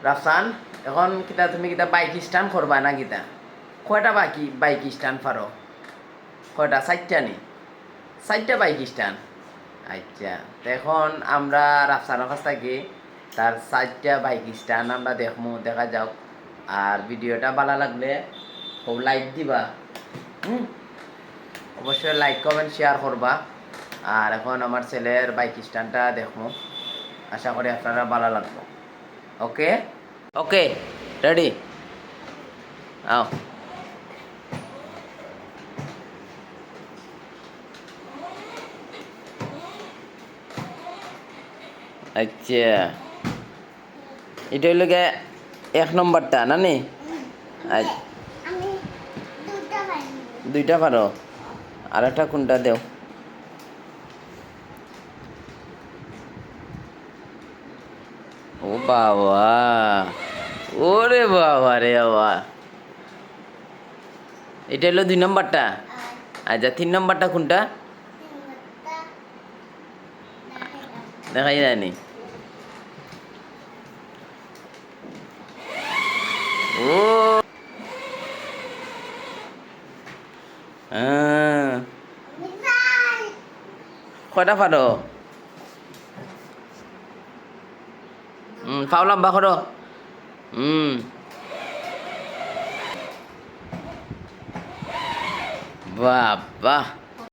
রাফসান এখন কিতা তুমি কিতা বাইক স্ট্যান্ড করবা না কিতা কয়টা বাইক স্ট্যান্ড পারো কয়টা 4টা নি 4টা বাইক স্ট্যান্ড আচ্ছা তো এখন আমরা রাফসানের কাছ থেকে তার 4টা বাইক স্ট্যান্ড আমরা দেখা যাক আর ভিডিওটা ভালো লাগলে খুব লাইক দিবা অবশ্যই লাইক কমেন্ট শেয়ার করবা আর এখন আমার ছেলের বাইক স্ট্যান্ডটা দেখবো আশা করি আপনারা ভালো লাগবে ওকে ওকে রেডি আও আচ্ছা এটা হইল গে 1 নম্বরটা না নি দুইটা পারো আর একটা কোনটা দেও ও বাবা ওরে বাবা রে বাবা এটা হলো 2 নম্বরটা আচ্ছা 3 নম্বরটা কোনটা দেখাই যায়নি ও কয়টা পারো পাও লম্বা করো বাহ বাহ